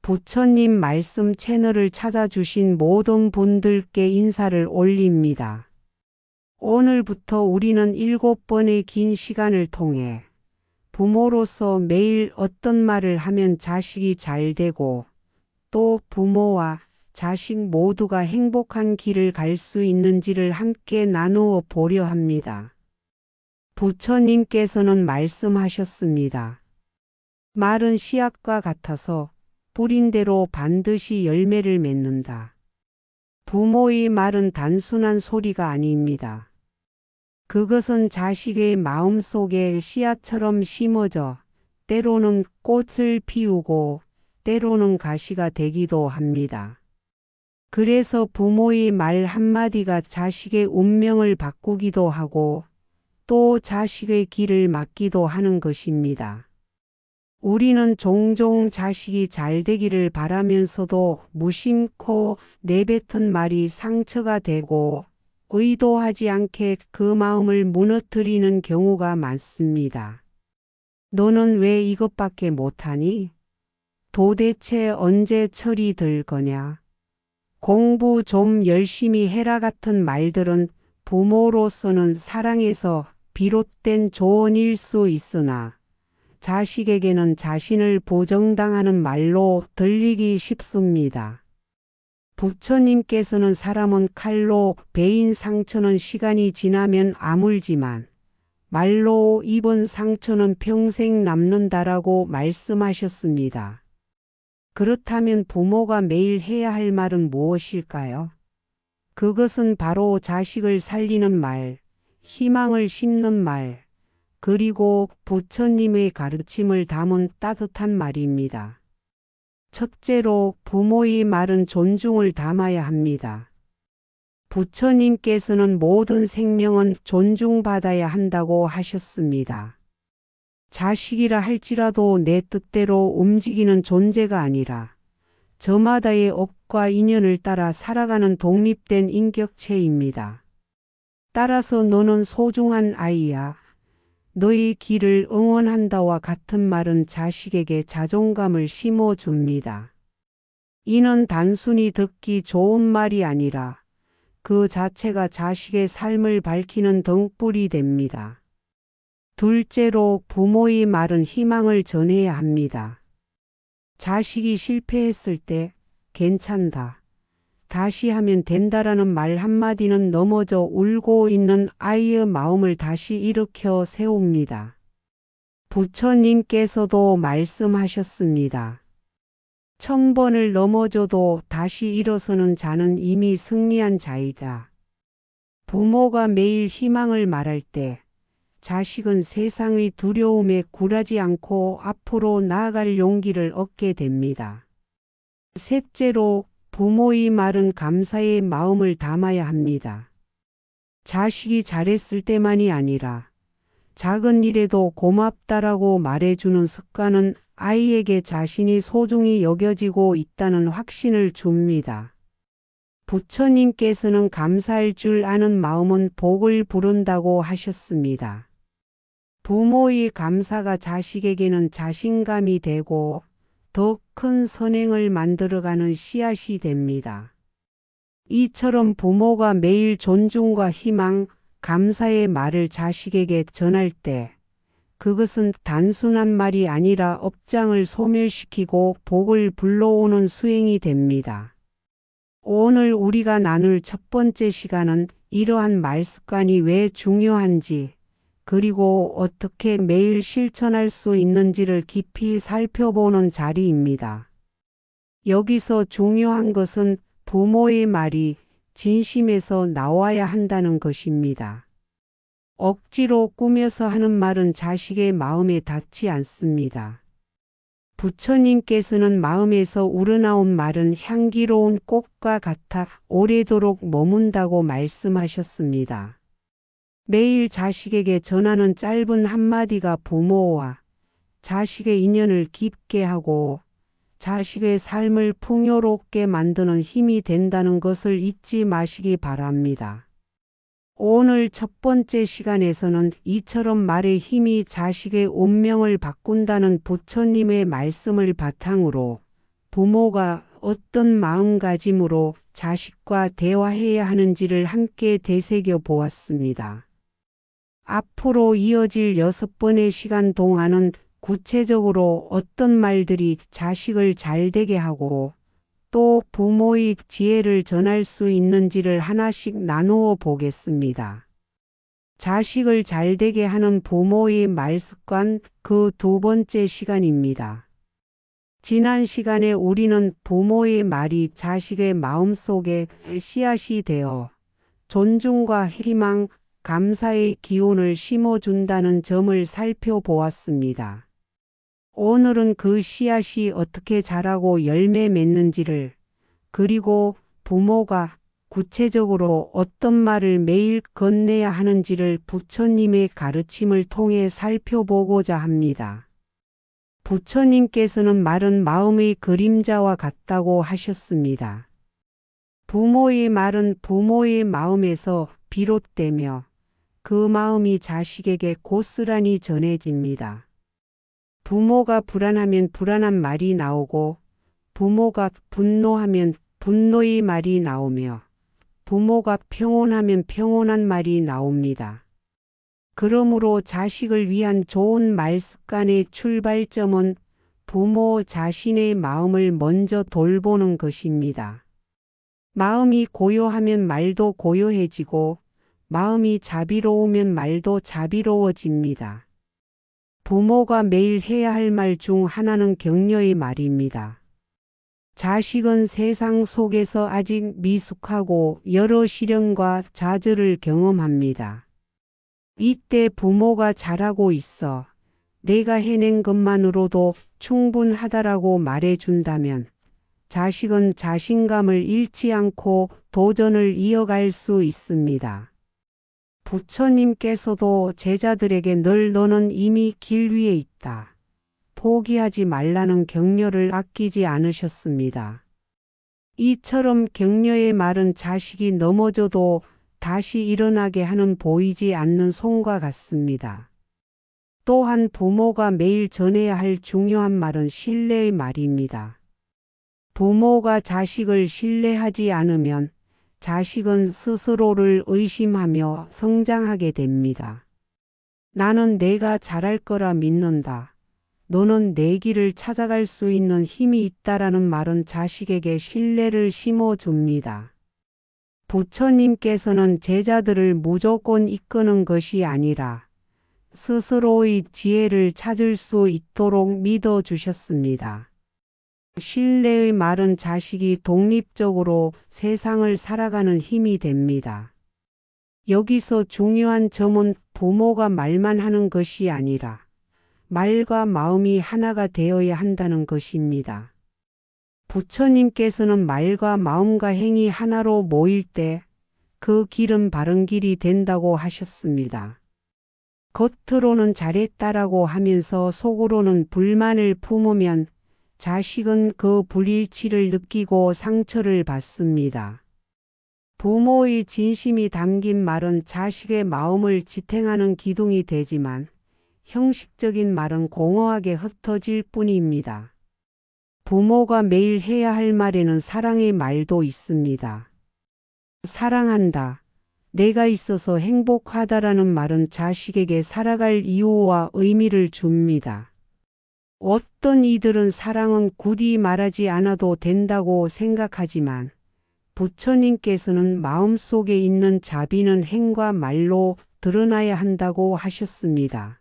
부처님 말씀 채널을 찾아주신 모든 분들께 인사를 올립니다. 오늘부터 우리는 7번의 긴 시간을 통해 부모로서 매일 어떤 말을 하면 자식이 잘 되고 또 부모와 자식 모두가 행복한 길을 갈 수 있는지를 함께 나누어 보려 합니다. 부처님께서는 말씀하셨습니다. 말은 씨앗과 같아서 뿌린 대로 반드시 열매를 맺는다. 부모의 말은 단순한 소리가 아닙니다. 그것은 자식의 마음속에 씨앗처럼 심어져 때로는 꽃을 피우고 때로는 가시가 되기도 합니다. 그래서 부모의 말 한마디가 자식의 운명을 바꾸기도 하고 또 자식의 길을 막기도 하는 것입니다. 우리는 종종 자식이 잘 되기를 바라면서도 무심코 내뱉은 말이 상처가 되고 의도하지 않게 그 마음을 무너뜨리는 경우가 많습니다. 너는 왜 이것밖에 못하니? 도대체 언제 철이 들 거냐? 공부 좀 열심히 해라 같은 말들은 부모로서는 사랑에서 비롯된 조언일 수 있으나 자식에게는 자신을 부정당하는 말로 들리기 쉽습니다. 부처님께서는 사람은 칼로 베인 상처는 시간이 지나면 아물지만 말로 입은 상처는 평생 남는다라고 말씀하셨습니다. 그렇다면 부모가 매일 해야 할 말은 무엇일까요? 그것은 바로 자식을 살리는 말, 희망을 심는 말, 그리고 부처님의 가르침을 담은 따뜻한 말입니다. 첫째로 부모의 말은 존중을 담아야 합니다. 부처님께서는 모든 생명은 존중받아야 한다고 하셨습니다. 자식이라 할지라도 내 뜻대로 움직이는 존재가 아니라 저마다의 업과 인연을 따라 살아가는 독립된 인격체입니다. 따라서 너는 소중한 아이야. 너의 길을 응원한다와 같은 말은 자식에게 자존감을 심어줍니다. 이는 단순히 듣기 좋은 말이 아니라 그 자체가 자식의 삶을 밝히는 등불이 됩니다. 둘째로 부모의 말은 희망을 전해야 합니다. 자식이 실패했을 때 괜찮다. 다시 하면 된다라는 말 한마디는 넘어져 울고 있는 아이의 마음을 다시 일으켜 세웁니다. 부처님께서도 말씀하셨습니다. 1000번을 넘어져도 다시 일어서는 자는 이미 승리한 자이다. 부모가 매일 희망을 말할 때 자식은 세상의 두려움에 굴하지 않고 앞으로 나아갈 용기를 얻게 됩니다. 셋째로 부모의 말은 감사의 마음을 담아야 합니다. 자식이 잘했을 때만이 아니라 작은 일에도 고맙다라고 말해주는 습관은 아이에게 자신이 소중히 여겨지고 있다는 확신을 줍니다. 부처님께서는 감사할 줄 아는 마음은 복을 부른다고 하셨습니다. 부모의 감사가 자식에게는 자신감이 되고 더 큰 선행을 만들어가는 씨앗이 됩니다. 이처럼 부모가 매일 존중과 희망, 감사의 말을 자식에게 전할 때 그것은 단순한 말이 아니라 업장을 소멸시키고 복을 불러오는 수행이 됩니다. 오늘 우리가 나눌 첫 번째 시간은 이러한 말 습관이 왜 중요한지 그리고 어떻게 매일 실천할 수 있는지를 깊이 살펴보는 자리입니다. 여기서 중요한 것은 부모의 말이 진심에서 나와야 한다는 것입니다. 억지로 꾸며서 하는 말은 자식의 마음에 닿지 않습니다. 부처님께서는 마음에서 우러나온 말은 향기로운 꽃과 같아 오래도록 머문다고 말씀하셨습니다. 매일 자식에게 전하는 짧은 한마디가 부모와 자식의 인연을 깊게 하고 자식의 삶을 풍요롭게 만드는 힘이 된다는 것을 잊지 마시기 바랍니다. 오늘 첫 번째 시간에서는 이처럼 말의 힘이 자식의 운명을 바꾼다는 부처님의 말씀을 바탕으로 부모가 어떤 마음가짐으로 자식과 대화해야 하는지를 함께 되새겨 보았습니다. 앞으로 이어질 6번의 시간 동안은 구체적으로 어떤 말들이 자식을 잘되게 하고 또 부모의 지혜를 전할 수 있는지를 하나씩 나누어 보겠습니다. 자식을 잘되게 하는 부모의 말습관, 그 2번째 시간입니다. 지난 시간에 우리는 부모의 말이 자식의 마음속에 씨앗이 되어 존중과 희망, 감사의 기운을 심어준다는 점을 살펴보았습니다. 오늘은 그 씨앗이 어떻게 자라고 열매 맺는지를, 그리고 부모가 구체적으로 어떤 말을 매일 건네야 하는지를 부처님의 가르침을 통해 살펴보고자 합니다. 부처님께서는 말은 마음의 그림자와 같다고 하셨습니다. 부모의 말은 부모의 마음에서 비롯되며 그 마음이 자식에게 고스란히 전해집니다. 부모가 불안하면 불안한 말이 나오고 부모가 분노하면 분노의 말이 나오며 부모가 평온하면 평온한 말이 나옵니다. 그러므로 자식을 위한 좋은 말 습관의 출발점은 부모 자신의 마음을 먼저 돌보는 것입니다. 마음이 고요하면 말도 고요해지고 마음이 자비로우면 말도 자비로워집니다. 부모가 매일 해야 할 말 중 하나는 격려의 말입니다. 자식은 세상 속에서 아직 미숙하고 여러 시련과 좌절을 경험합니다. 이때 부모가 잘하고 있어, 내가 해낸 것만으로도 충분하다라고 말해준다면 자식은 자신감을 잃지 않고 도전을 이어갈 수 있습니다. 부처님께서도 제자들에게 늘 너는 이미 길 위에 있다, 포기하지 말라는 격려를 아끼지 않으셨습니다. 이처럼 격려의 말은 자식이 넘어져도 다시 일어나게 하는 보이지 않는 손과 같습니다. 또한 부모가 매일 전해야 할 중요한 말은 신뢰의 말입니다. 부모가 자식을 신뢰하지 않으면 자식은 스스로를 의심하며 성장하게 됩니다. 나는 내가 잘할 거라 믿는다, 너는 내 길을 찾아갈 수 있는 힘이 있다라는 말은 자식에게 신뢰를 심어줍니다. 부처님께서는 제자들을 무조건 이끄는 것이 아니라 스스로의 지혜를 찾을 수 있도록 믿어주셨습니다. 신뢰의 말은 자식이 독립적으로 세상을 살아가는 힘이 됩니다. 여기서 중요한 점은 부모가 말만 하는 것이 아니라 말과 마음이 하나가 되어야 한다는 것입니다. 부처님께서는 말과 마음과 행이 하나로 모일 때 그 길은 바른 길이 된다고 하셨습니다. 겉으로는 잘했다라고 하면서 속으로는 불만을 품으면 자식은 그 불일치를 느끼고 상처를 받습니다. 부모의 진심이 담긴 말은 자식의 마음을 지탱하는 기둥이 되지만 형식적인 말은 공허하게 흩어질 뿐입니다. 부모가 매일 해야 할 말에는 사랑의 말도 있습니다. 사랑한다, 내가 있어서 행복하다라는 말은 자식에게 살아갈 이유와 의미를 줍니다. 어떤 이들은 사랑은 굳이 말하지 않아도 된다고 생각하지만 부처님께서는 마음속에 있는 자비는 행과 말로 드러나야 한다고 하셨습니다.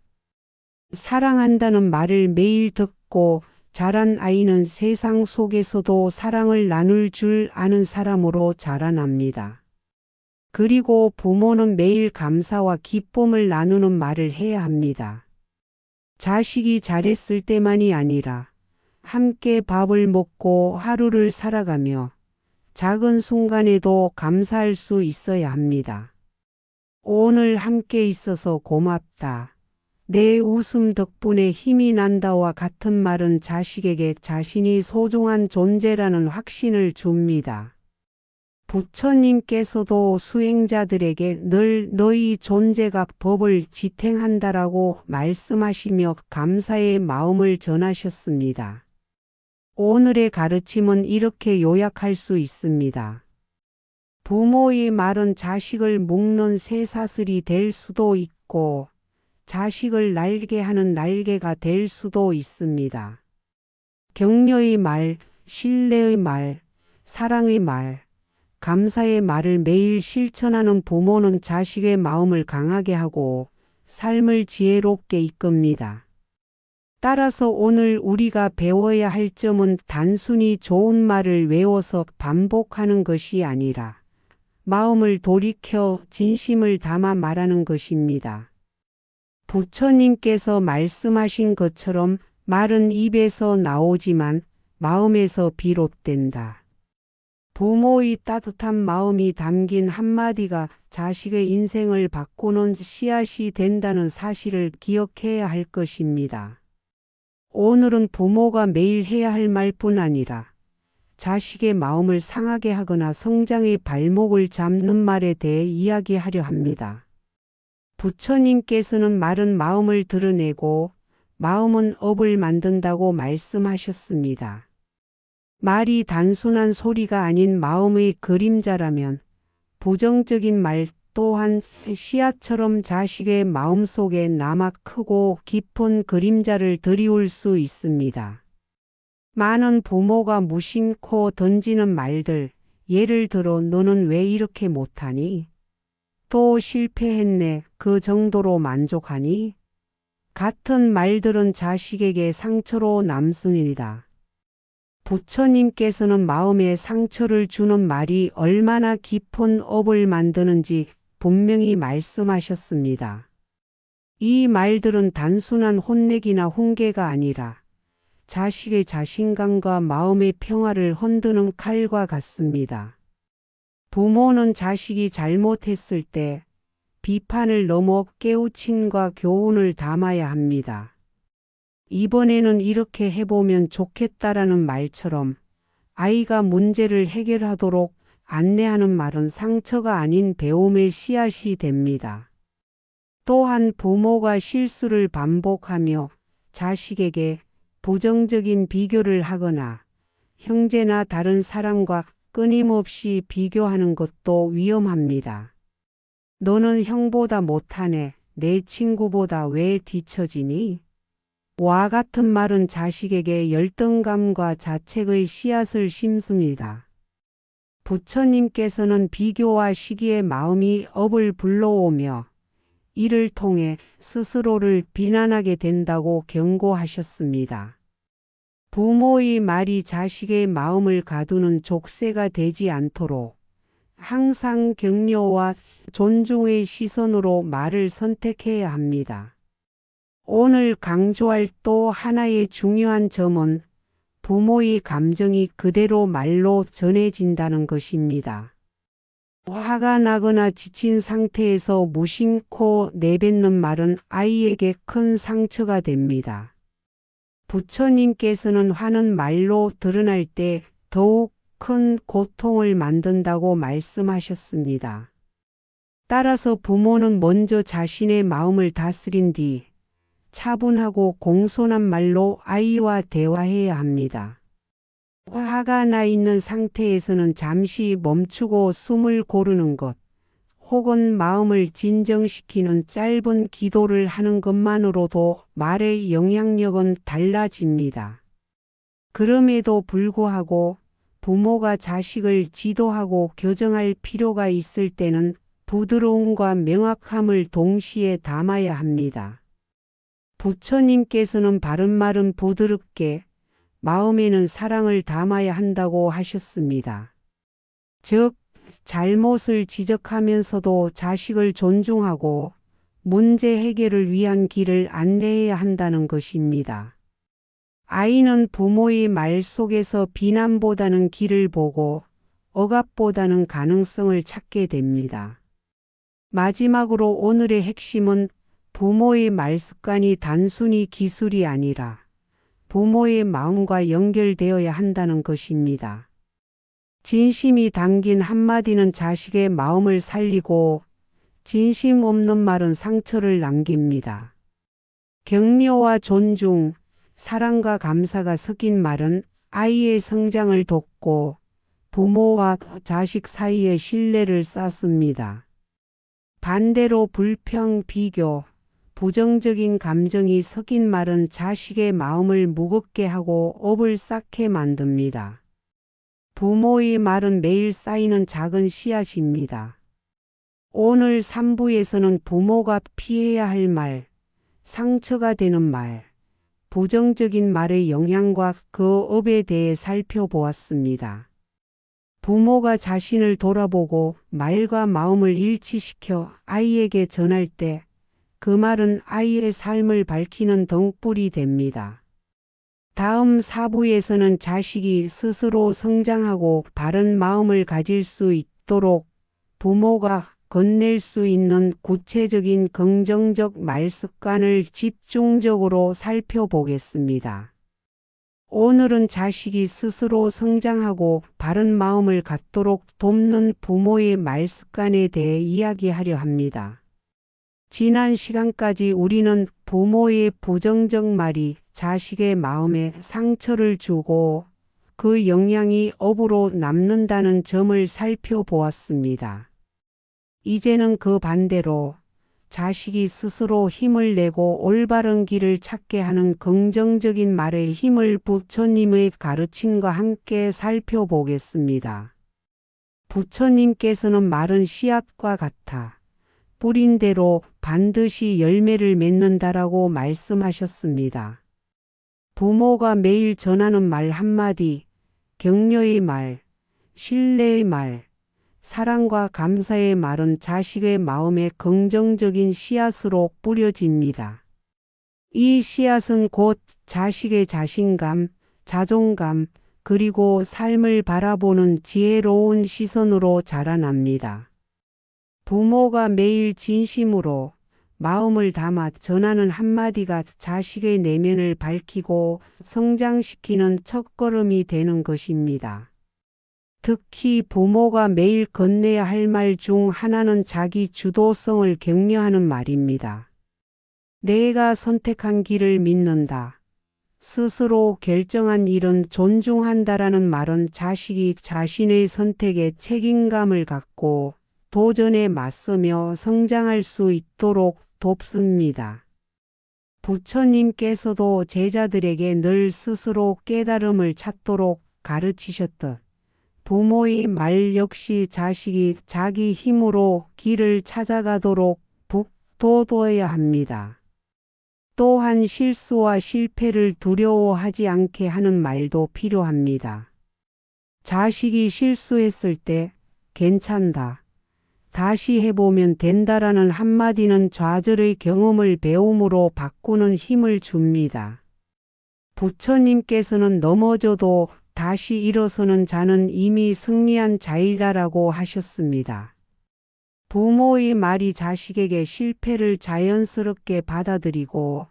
사랑한다는 말을 매일 듣고 자란 아이는 세상 속에서도 사랑을 나눌 줄 아는 사람으로 자라납니다. 그리고 부모는 매일 감사와 기쁨을 나누는 말을 해야 합니다. 자식이 잘했을 때만이 아니라 함께 밥을 먹고 하루를 살아가며 작은 순간에도 감사할 수 있어야 합니다. 오늘 함께 있어서 고맙다, 내 웃음 덕분에 힘이 난다와 같은 말은 자식에게 자신이 소중한 존재라는 확신을 줍니다. 부처님께서도 수행자들에게 늘 너희 존재가 법을 지탱한다라고 말씀하시며 감사의 마음을 전하셨습니다. 오늘의 가르침은 이렇게 요약할 수 있습니다. 부모의 말은 자식을 묶는 쇠사슬이 될 수도 있고 자식을 날게 하는 날개가 될 수도 있습니다. 격려의 말, 신뢰의 말, 사랑의 말, 감사의 말을 매일 실천하는 부모는 자식의 마음을 강하게 하고 삶을 지혜롭게 이끕니다. 따라서 오늘 우리가 배워야 할 점은 단순히 좋은 말을 외워서 반복하는 것이 아니라 마음을 돌이켜 진심을 담아 말하는 것입니다. 부처님께서 말씀하신 것처럼 말은 입에서 나오지만 마음에서 비롯된다. 부모의 따뜻한 마음이 담긴 한마디가 자식의 인생을 바꾸는 씨앗이 된다는 사실을 기억해야 할 것입니다. 오늘은 부모가 매일 해야 할 말뿐 아니라 자식의 마음을 상하게 하거나 성장의 발목을 잡는 말에 대해 이야기하려 합니다. 부처님께서는 말은 마음을 드러내고 마음은 업을 만든다고 말씀하셨습니다. 말이 단순한 소리가 아닌 마음의 그림자라면 부정적인 말 또한 씨앗처럼 자식의 마음속에 남아 크고 깊은 그림자를 드리울 수 있습니다. 많은 부모가 무심코 던지는 말들, 예를 들어 너는 왜 이렇게 못하니? 또 실패했네, 그 정도로 만족하니? 같은 말들은 자식에게 상처로 남습니다. 부처님께서는 마음에 상처를 주는 말이 얼마나 깊은 업을 만드는지 분명히 말씀하셨습니다. 이 말들은 단순한 혼내기나 훈계가 아니라 자식의 자신감과 마음의 평화를 흔드는 칼과 같습니다. 부모는 자식이 잘못했을 때 비판을 넘어 깨우침과 교훈을 담아야 합니다. 이번에는 이렇게 해보면 좋겠다라는 말처럼 아이가 문제를 해결하도록 안내하는 말은 상처가 아닌 배움의 씨앗이 됩니다. 또한 부모가 실수를 반복하며 자식에게 부정적인 비교를 하거나 형제나 다른 사람과 끊임없이 비교하는 것도 위험합니다. 너는 형보다 못하네, 내 친구보다 왜 뒤처지니? 와 같은 말은 자식에게 열등감과 자책의 씨앗을 심습니다. 부처님께서는 비교와 시기의 마음이 업을 불러오며 이를 통해 스스로를 비난하게 된다고 경고하셨습니다. 부모의 말이 자식의 마음을 가두는 족쇄가 되지 않도록 항상 격려와 존중의 시선으로 말을 선택해야 합니다. 오늘 강조할 또 하나의 중요한 점은 부모의 감정이 그대로 말로 전해진다는 것입니다. 화가 나거나 지친 상태에서 무심코 내뱉는 말은 아이에게 큰 상처가 됩니다. 부처님께서는 화는 말로 드러날 때 더욱 큰 고통을 만든다고 말씀하셨습니다. 따라서 부모는 먼저 자신의 마음을 다스린 뒤 차분하고 공손한 말로 아이와 대화해야 합니다. 화가 나 있는 상태에서는 잠시 멈추고 숨을 고르는 것, 혹은 마음을 진정시키는 짧은 기도를 하는 것만으로도 말의 영향력은 달라집니다. 그럼에도 불구하고 부모가 자식을 지도하고 교정할 필요가 있을 때는 부드러움과 명확함을 동시에 담아야 합니다. 부처님께서는 바른말은 부드럽게, 마음에는 사랑을 담아야 한다고 하셨습니다. 즉, 잘못을 지적하면서도 자식을 존중하고 문제 해결을 위한 길을 안내해야 한다는 것입니다. 아이는 부모의 말 속에서 비난보다는 길을 보고 억압보다는 가능성을 찾게 됩니다. 마지막으로 오늘의 핵심은 부모의 말 습관이 단순히 기술이 아니라 부모의 마음과 연결되어야 한다는 것입니다. 진심이 담긴 한마디는 자식의 마음을 살리고 진심 없는 말은 상처를 남깁니다. 격려와 존중, 사랑과 감사가 섞인 말은 아이의 성장을 돕고 부모와 자식 사이의 신뢰를 쌓습니다. 반대로 불평, 비교, 부정적인 감정이 섞인 말은 자식의 마음을 무겁게 하고 업을 쌓게 만듭니다. 부모의 말은 매일 쌓이는 작은 씨앗입니다. 오늘 3부에서는 부모가 피해야 할 말, 상처가 되는 말, 부정적인 말의 영향과 그 업에 대해 살펴보았습니다. 부모가 자신을 돌아보고 말과 마음을 일치시켜 아이에게 전할 때 그 말은 아이의 삶을 밝히는 등불이 됩니다. 다음 4부에서는 자식이 스스로 성장하고 바른 마음을 가질 수 있도록 부모가 건넬 수 있는 구체적인 긍정적 말 습관을 집중적으로 살펴보겠습니다. 오늘은 자식이 스스로 성장하고 바른 마음을 갖도록 돕는 부모의 말 습관에 대해 이야기하려 합니다. 지난 시간까지 우리는 부모의 부정적 말이 자식의 마음에 상처를 주고 그 영향이 업으로 남는다는 점을 살펴보았습니다. 이제는 그 반대로 자식이 스스로 힘을 내고 올바른 길을 찾게 하는 긍정적인 말의 힘을 부처님의 가르침과 함께 살펴보겠습니다. 부처님께서는 말은 씨앗과 같아 뿌린 대로 반드시 열매를 맺는다라고 말씀하셨습니다. 부모가 매일 전하는 말 한마디, 격려의 말, 신뢰의 말, 사랑과 감사의 말은 자식의 마음에 긍정적인 씨앗으로 뿌려집니다. 이 씨앗은 곧 자식의 자신감, 자존감, 그리고 삶을 바라보는 지혜로운 시선으로 자라납니다. 부모가 매일 진심으로 마음을 담아 전하는 한마디가 자식의 내면을 밝히고 성장시키는 첫걸음이 되는 것입니다. 특히 부모가 매일 건네야 할 말 중 하나는 자기 주도성을 격려하는 말입니다. 내가 선택한 길을 믿는다. 스스로 결정한 일은 존중한다라는 말은 자식이 자신의 선택에 책임감을 갖고 도전에 맞서며 성장할 수 있도록 돕습니다. 부처님께서도 제자들에게 늘 스스로 깨달음을 찾도록 가르치셨듯 부모의 말 역시 자식이 자기 힘으로 길을 찾아가도록 북돋워야 합니다. 또한 실수와 실패를 두려워하지 않게 하는 말도 필요합니다. 자식이 실수했을 때 괜찮다. 다시 해보면 된다라는 한마디는 좌절의 경험을 배움으로 바꾸는 힘을 줍니다. 부처님께서는 넘어져도 다시 일어서는 자는 이미 승리한 자이다라고 하셨습니다. 부모의 말이 자식에게 실패를 자연스럽게 받아들이고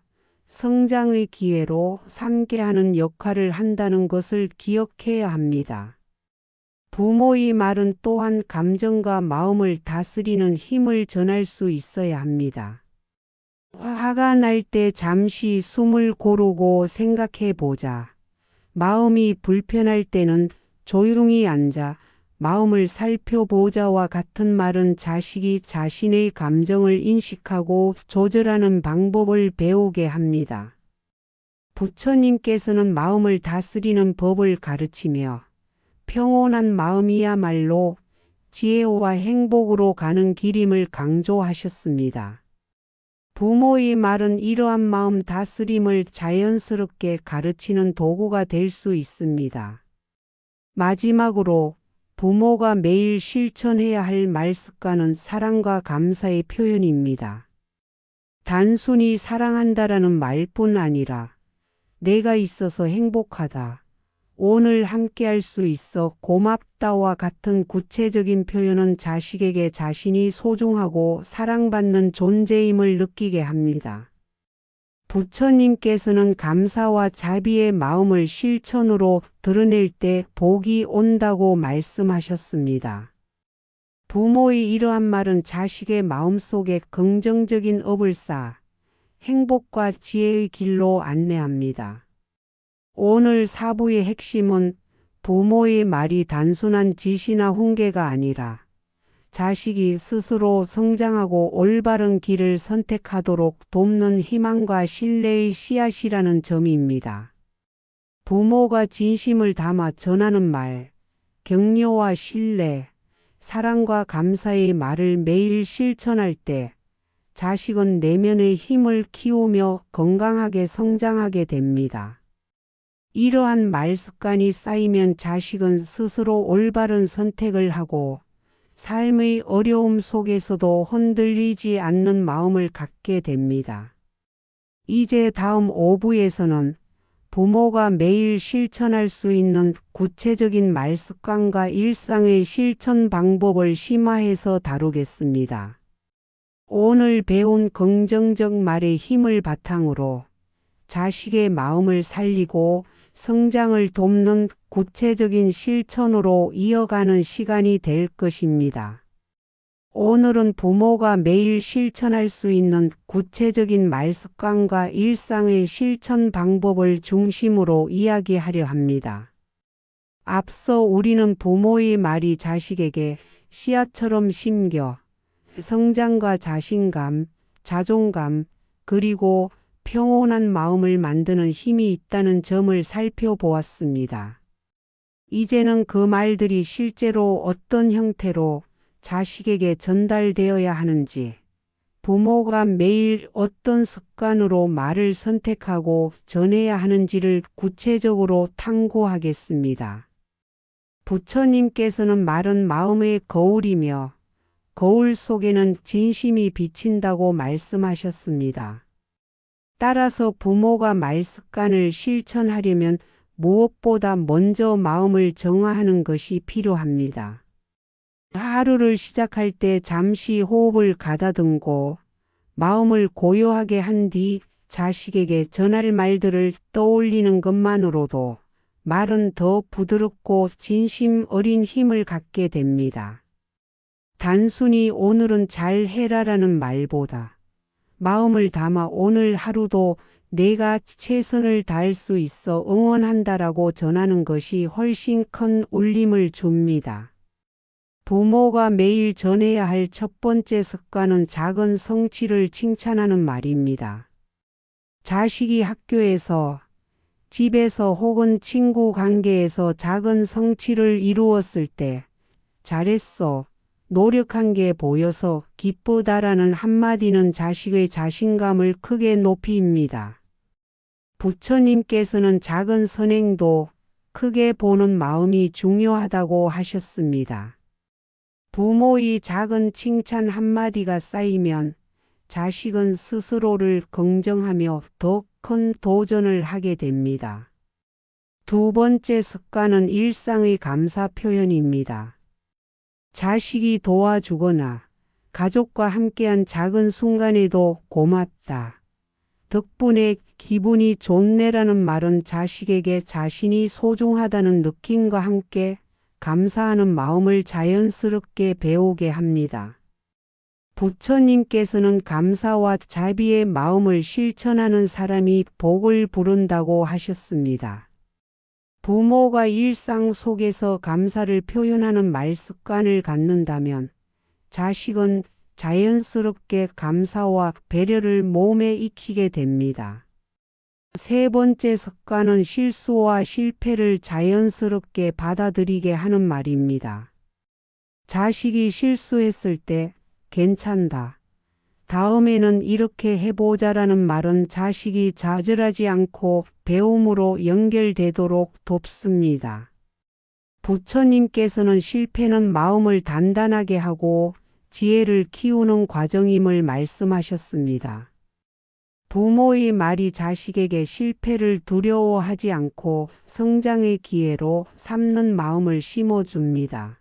성장의 기회로 삼게 하는 역할을 한다는 것을 기억해야 합니다. 부모의 말은 또한 감정과 마음을 다스리는 힘을 전할 수 있어야 합니다. 화가 날 때 잠시 숨을 고르고 생각해 보자. 마음이 불편할 때는 조용히 앉아 마음을 살펴보자와 같은 말은 자식이 자신의 감정을 인식하고 조절하는 방법을 배우게 합니다. 부처님께서는 마음을 다스리는 법을 가르치며 평온한 마음이야말로 지혜와 행복으로 가는 길임을 강조하셨습니다. 부모의 말은 이러한 마음 다스림을 자연스럽게 가르치는 도구가 될 수 있습니다. 마지막으로 부모가 매일 실천해야 할 말 습관은 사랑과 감사의 표현입니다. 단순히 사랑한다라는 말뿐 아니라 내가 있어서 행복하다. 오늘 함께할 수 있어 고맙다와 같은 구체적인 표현은 자식에게 자신이 소중하고 사랑받는 존재임을 느끼게 합니다. 부처님께서는 감사와 자비의 마음을 실천으로 드러낼 때 복이 온다고 말씀하셨습니다. 부모의 이러한 말은 자식의 마음속에 긍정적인 업을 쌓아 행복과 지혜의 길로 안내합니다. 오늘 사부의 핵심은 부모의 말이 단순한 지시나 훈계가 아니라 자식이 스스로 성장하고 올바른 길을 선택하도록 돕는 희망과 신뢰의 씨앗이라는 점입니다. 부모가 진심을 담아 전하는 말, 격려와 신뢰, 사랑과 감사의 말을 매일 실천할 때 자식은 내면의 힘을 키우며 건강하게 성장하게 됩니다. 이러한 말 습관이 쌓이면 자식은 스스로 올바른 선택을 하고 삶의 어려움 속에서도 흔들리지 않는 마음을 갖게 됩니다. 이제 다음 5부에서는 부모가 매일 실천할 수 있는 구체적인 말 습관과 일상의 실천 방법을 심화해서 다루겠습니다. 오늘 배운 긍정적 말의 힘을 바탕으로 자식의 마음을 살리고 성장을 돕는 구체적인 실천으로 이어가는 시간이 될 것입니다. 오늘은 부모가 매일 실천할 수 있는 구체적인 말 습관과 일상의 실천 방법을 중심으로 이야기하려 합니다. 앞서 우리는 부모의 말이 자식에게 씨앗처럼 심겨 성장과 자신감, 자존감, 그리고 평온한 마음을 만드는 힘이 있다는 점을 살펴보았습니다. 이제는 그 말들이 실제로 어떤 형태로 자식에게 전달되어야 하는지, 부모가 매일 어떤 습관으로 말을 선택하고 전해야 하는지를 구체적으로 탐구하겠습니다. 부처님께서는 말은 마음의 거울이며 거울 속에는 진심이 비친다고 말씀하셨습니다. 따라서 부모가 말 습관을 실천하려면 무엇보다 먼저 마음을 정화하는 것이 필요합니다. 하루를 시작할 때 잠시 호흡을 가다듬고 마음을 고요하게 한 뒤 자식에게 전할 말들을 떠올리는 것만으로도 말은 더 부드럽고 진심 어린 힘을 갖게 됩니다. 단순히 오늘은 잘 해라라는 말보다 마음을 담아 오늘 하루도 내가 최선을 다할 수 있어 응원한다라고 전하는 것이 훨씬 큰 울림을 줍니다. 부모가 매일 전해야 할 첫 번째 습관은 작은 성취를 칭찬하는 말입니다. 자식이 학교에서, 집에서 혹은 친구 관계에서 작은 성취를 이루었을 때 잘했어, 노력한 게 보여서 기쁘다라는 한마디는 자식의 자신감을 크게 높입니다. 부처님께서는 작은 선행도 크게 보는 마음이 중요하다고 하셨습니다. 부모의 작은 칭찬 한마디가 쌓이면 자식은 스스로를 긍정하며 더 큰 도전을 하게 됩니다. 두 번째 습관은 일상의 감사 표현입니다. 자식이 도와주거나 가족과 함께한 작은 순간에도 고맙다, 덕분에 기분이 좋네라는 말은 자식에게 자신이 소중하다는 느낌과 함께 감사하는 마음을 자연스럽게 배우게 합니다. 부처님께서는 감사와 자비의 마음을 실천하는 사람이 복을 부른다고 하셨습니다. 부모가 일상 속에서 감사를 표현하는 말 습관을 갖는다면 자식은 자연스럽게 감사와 배려를 몸에 익히게 됩니다. 세 번째 습관은 실수와 실패를 자연스럽게 받아들이게 하는 말입니다. 자식이 실수했을 때 괜찮다, 다음에는 이렇게 해보자라는 말은 자식이 좌절하지 않고 배움으로 연결되도록 돕습니다. 부처님께서는 실패는 마음을 단단하게 하고 지혜를 키우는 과정임을 말씀하셨습니다. 부모의 말이 자식에게 실패를 두려워하지 않고 성장의 기회로 삼는 마음을 심어줍니다.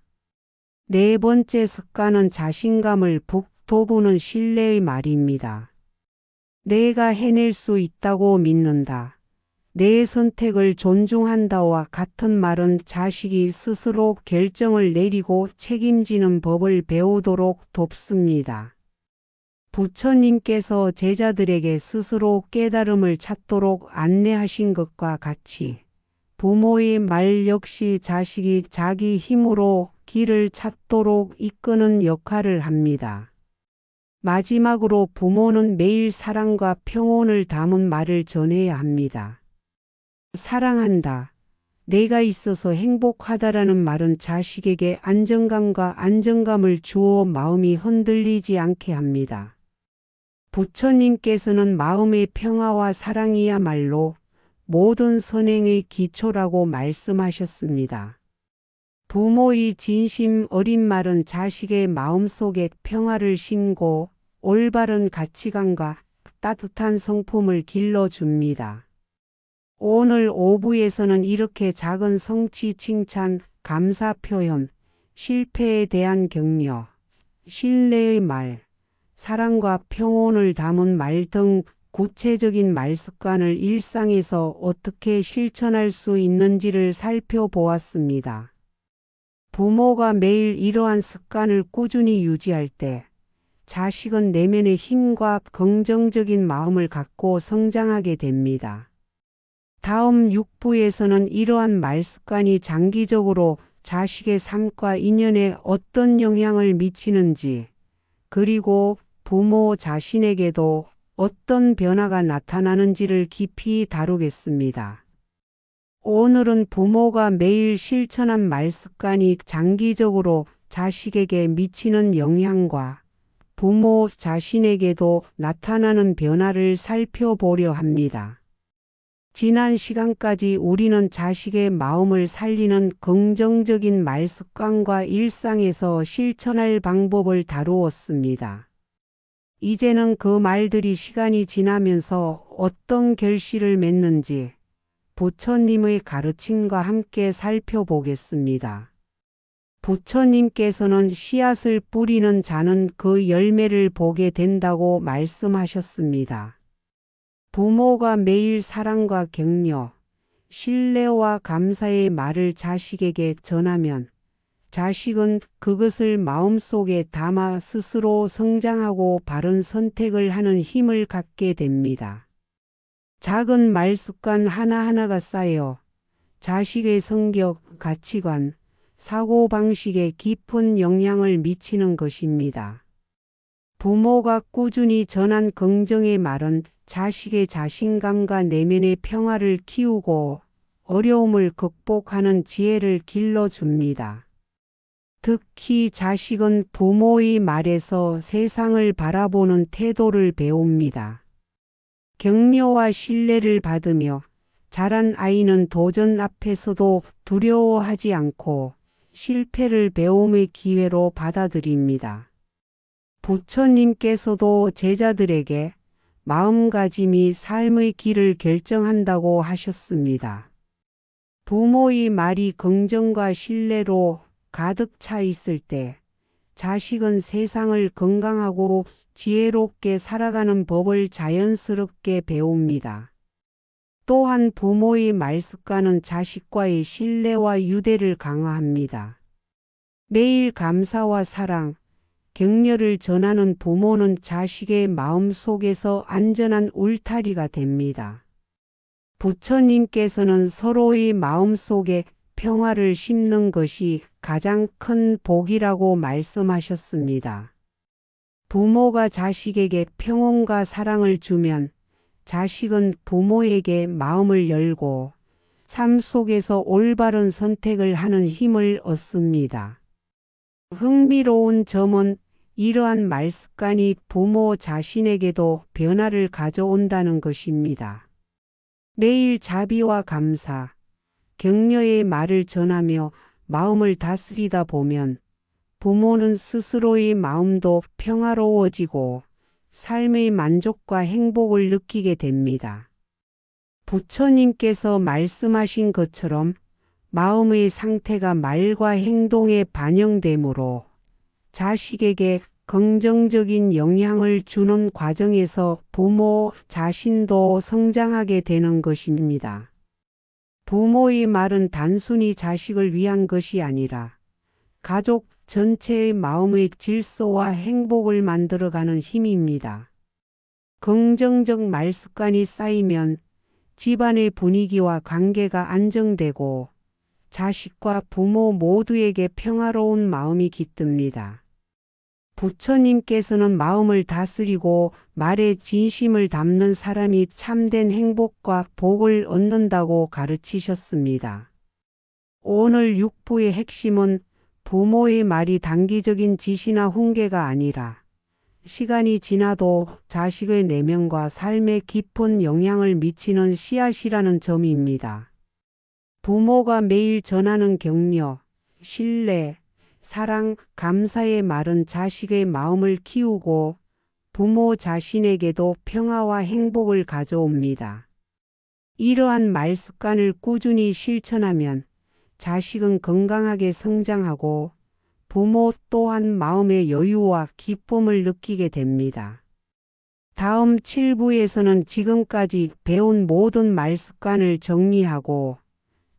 네 번째 습관은 자신감을 북돋우는 신뢰의 말입니다. 내가 해낼 수 있다고 믿는다, 내 선택을 존중한다와 같은 말은 자식이 스스로 결정을 내리고 책임지는 법을 배우도록 돕습니다. 부처님께서 제자들에게 스스로 깨달음을 찾도록 안내하신 것과 같이 부모의 말 역시 자식이 자기 힘으로 길을 찾도록 이끄는 역할을 합니다. 마지막으로 부모는 매일 사랑과 평온을 담은 말을 전해야 합니다. 사랑한다. 내가 있어서 행복하다라는 말은 자식에게 안정감과 안정감을 주어 마음이 흔들리지 않게 합니다. 부처님께서는 마음의 평화와 사랑이야말로 모든 선행의 기초라고 말씀하셨습니다. 부모의 진심 어린 말은 자식의 마음속에 평화를 심고 올바른 가치관과 따뜻한 성품을 길러줍니다. 오늘 5부에서는 이렇게 작은 성취 칭찬, 감사 표현, 실패에 대한 격려, 신뢰의 말, 사랑과 평온을 담은 말 등 구체적인 말 습관을 일상에서 어떻게 실천할 수 있는지를 살펴보았습니다. 부모가 매일 이러한 습관을 꾸준히 유지할 때 자식은 내면의 힘과 긍정적인 마음을 갖고 성장하게 됩니다. 다음 6부에서는 이러한 말 습관이 장기적으로 자식의 삶과 인연에 어떤 영향을 미치는지, 그리고 부모 자신에게도 어떤 변화가 나타나는지를 깊이 다루겠습니다. 오늘은 부모가 매일 실천한 말 습관이 장기적으로 자식에게 미치는 영향과 부모 자신에게도 나타나는 변화를 살펴보려 합니다. 지난 시간까지 우리는 자식의 마음을 살리는 긍정적인 말 습관과 일상에서 실천할 방법을 다루었습니다. 이제는 그 말들이 시간이 지나면서 어떤 결실을 맺는지 부처님의 가르침과 함께 살펴보겠습니다. 부처님께서는 씨앗을 뿌리는 자는 그 열매를 보게 된다고 말씀하셨습니다. 부모가 매일 사랑과 격려, 신뢰와 감사의 말을 자식에게 전하면 자식은 그것을 마음속에 담아 스스로 성장하고 바른 선택을 하는 힘을 갖게 됩니다. 작은 말 습관 하나하나가 쌓여 자식의 성격, 가치관, 사고방식에 깊은 영향을 미치는 것입니다. 부모가 꾸준히 전한 긍정의 말은 자식의 자신감과 내면의 평화를 키우고 어려움을 극복하는 지혜를 길러줍니다. 특히 자식은 부모의 말에서 세상을 바라보는 태도를 배웁니다. 격려와 신뢰를 받으며 자란 아이는 도전 앞에서도 두려워하지 않고 실패를 배움의 기회로 받아들입니다. 부처님께서도 제자들에게 마음가짐이 삶의 길을 결정한다고 하셨습니다. 부모의 말이 긍정과 신뢰로 가득 차 있을 때 자식은 세상을 건강하고 지혜롭게 살아가는 법을 자연스럽게 배웁니다. 또한 부모의 말 습관은 자식과의 신뢰와 유대를 강화합니다. 매일 감사와 사랑, 격려를 전하는 부모는 자식의 마음 속에서 안전한 울타리가 됩니다. 부처님께서는 서로의 마음 속에 평화를 심는 것이 가장 큰 복이라고 말씀하셨습니다. 부모가 자식에게 평온과 사랑을 주면 자식은 부모에게 마음을 열고 삶 속에서 올바른 선택을 하는 힘을 얻습니다. 흥미로운 점은 이러한 말 습관이 부모 자신에게도 변화를 가져온다는 것입니다. 매일 자비와 감사, 격려의 말을 전하며 마음을 다스리다 보면 부모는 스스로의 마음도 평화로워지고 삶의 만족과 행복을 느끼게 됩니다. 부처님께서 말씀하신 것처럼 마음의 상태가 말과 행동에 반영되므로 자식에게 긍정적인 영향을 주는 과정에서 부모 자신도 성장하게 되는 것입니다. 부모의 말은 단순히 자식을 위한 것이 아니라 가족 전체의 마음의 질서와 행복을 만들어가는 힘입니다. 긍정적 말 습관이 쌓이면 집안의 분위기와 관계가 안정되고 자식과 부모 모두에게 평화로운 마음이 깃듭니다. 부처님께서는 마음을 다스리고 말에 진심을 담는 사람이 참된 행복과 복을 얻는다고 가르치셨습니다. 오늘 6부의 핵심은 부모의 말이 단기적인 지시나 훈계가 아니라 시간이 지나도 자식의 내면과 삶에 깊은 영향을 미치는 씨앗이라는 점입니다. 부모가 매일 전하는 격려, 신뢰, 사랑, 감사의 말은 자식의 마음을 키우고 부모 자신에게도 평화와 행복을 가져옵니다. 이러한 말 습관을 꾸준히 실천하면 자식은 건강하게 성장하고 부모 또한 마음의 여유와 기쁨을 느끼게 됩니다. 다음 7부에서는 지금까지 배운 모든 말 습관을 정리하고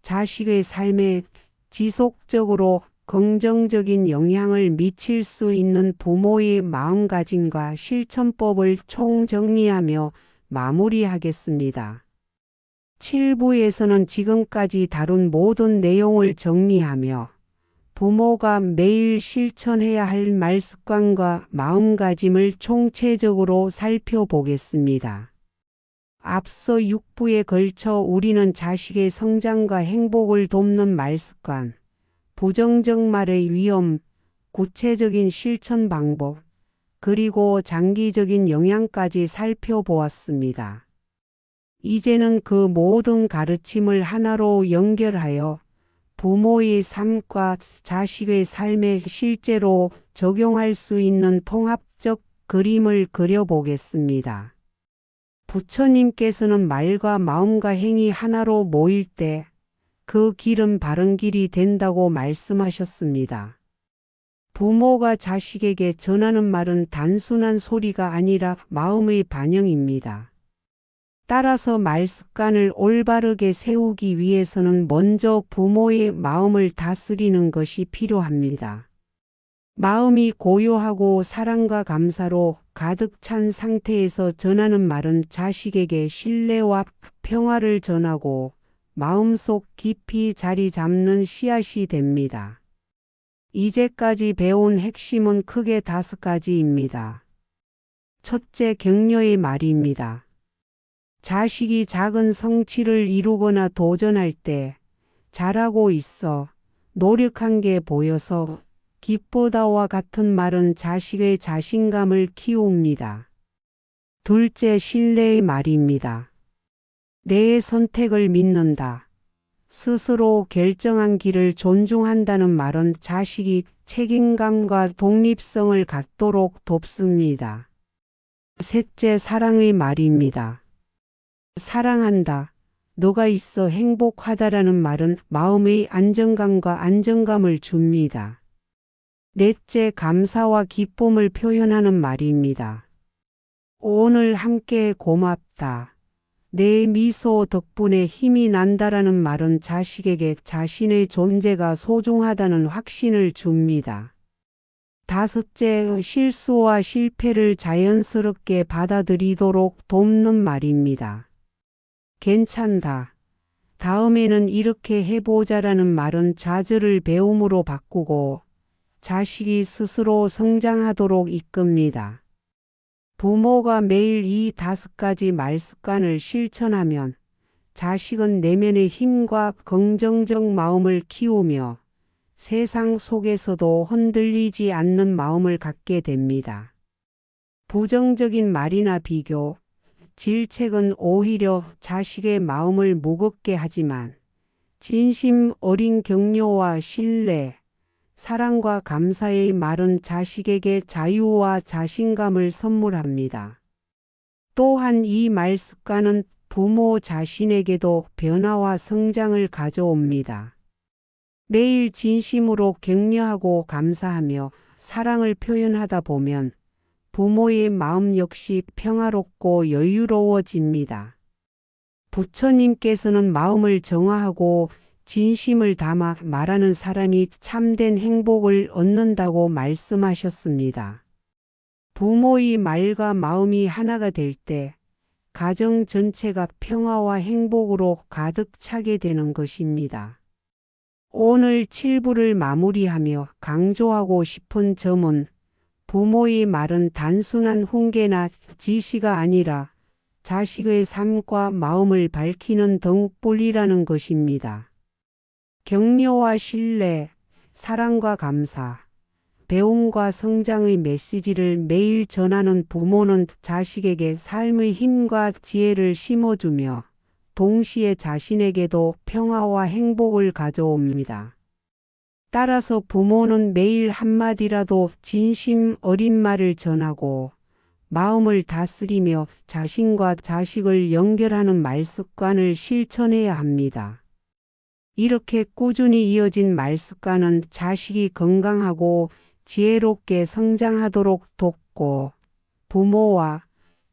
자식의 삶에 지속적으로 긍정적인 영향을 미칠 수 있는 부모의 마음가짐과 실천법을 총정리하며 마무리하겠습니다. 7부에서는 지금까지 다룬 모든 내용을 정리하며 부모가 매일 실천해야 할 말 습관과 마음가짐을 총체적으로 살펴보겠습니다. 앞서 6부에 걸쳐 우리는 자식의 성장과 행복을 돕는 말 습관, 부정적 말의 위험, 구체적인 실천 방법, 그리고 장기적인 영향까지 살펴보았습니다. 이제는 그 모든 가르침을 하나로 연결하여 부모의 삶과 자식의 삶에 실제로 적용할 수 있는 통합적 그림을 그려보겠습니다. 부처님께서는 말과 마음과 행이 하나로 모일 때 그 길은 바른 길이 된다고 말씀하셨습니다. 부모가 자식에게 전하는 말은 단순한 소리가 아니라 마음의 반영입니다. 따라서 말 습관을 올바르게 세우기 위해서는 먼저 부모의 마음을 다스리는 것이 필요합니다. 마음이 고요하고 사랑과 감사로 가득 찬 상태에서 전하는 말은 자식에게 신뢰와 평화를 전하고 마음속 깊이 자리 잡는 씨앗이 됩니다. 이제까지 배운 핵심은 크게 5가지입니다. 첫째, 격려의 말입니다. 자식이 작은 성취를 이루거나 도전할 때 잘하고 있어, 노력한 게 보여서 기쁘다와 같은 말은 자식의 자신감을 키웁니다. 둘째, 신뢰의 말입니다. 내 선택을 믿는다. 스스로 결정한 길을 존중한다는 말은 자식이 책임감과 독립성을 갖도록 돕습니다. 셋째, 사랑의 말입니다. 사랑한다. 너가 있어 행복하다라는 말은 마음의 안정감과 안정감을 줍니다. 넷째, 감사와 기쁨을 표현하는 말입니다. 오늘 함께 고맙다. 내 미소 덕분에 힘이 난다라는 말은 자식에게 자신의 존재가 소중하다는 확신을 줍니다. 다섯째, 실수와 실패를 자연스럽게 받아들이도록 돕는 말입니다. 괜찮다. 다음에는 이렇게 해보자라는 말은 좌절을 배움으로 바꾸고 자식이 스스로 성장하도록 이끕니다. 부모가 매일 이 5가지 말 습관을 실천하면 자식은 내면의 힘과 긍정적 마음을 키우며 세상 속에서도 흔들리지 않는 마음을 갖게 됩니다. 부정적인 말이나 비교, 질책은 오히려 자식의 마음을 무겁게 하지만 진심 어린 격려와 신뢰, 사랑과 감사의 말은 자식에게 자유와 자신감을 선물합니다. 또한 이 말 습관은 부모 자신에게도 변화와 성장을 가져옵니다. 매일 진심으로 격려하고 감사하며 사랑을 표현하다 보면 부모의 마음 역시 평화롭고 여유로워집니다. 부처님께서는 마음을 정화하고 진심을 담아 말하는 사람이 참된 행복을 얻는다고 말씀하셨습니다. 부모의 말과 마음이 하나가 될 때 가정 전체가 평화와 행복으로 가득 차게 되는 것입니다. 오늘 7부를 마무리하며 강조하고 싶은 점은 부모의 말은 단순한 훈계나 지시가 아니라 자식의 삶과 마음을 밝히는 등불이라는 것입니다. 격려와 신뢰, 사랑과 감사, 배움과 성장의 메시지를 매일 전하는 부모는 자식에게 삶의 힘과 지혜를 심어주며 동시에 자신에게도 평화와 행복을 가져옵니다. 따라서 부모는 매일 한마디라도 진심 어린 말을 전하고 마음을 다스리며 자신과 자식을 연결하는 말습관을 실천해야 합니다. 이렇게 꾸준히 이어진 말습관은 자식이 건강하고 지혜롭게 성장하도록 돕고 부모와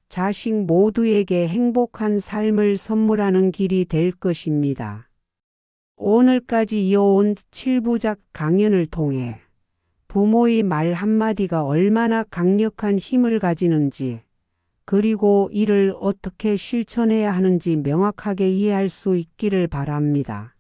자식 모두에게 행복한 삶을 선물하는 길이 될 것입니다. 오늘까지 이어온 7부작 강연을 통해 부모의 말 한마디가 얼마나 강력한 힘을 가지는지, 그리고 이를 어떻게 실천해야 하는지 명확하게 이해할 수 있기를 바랍니다.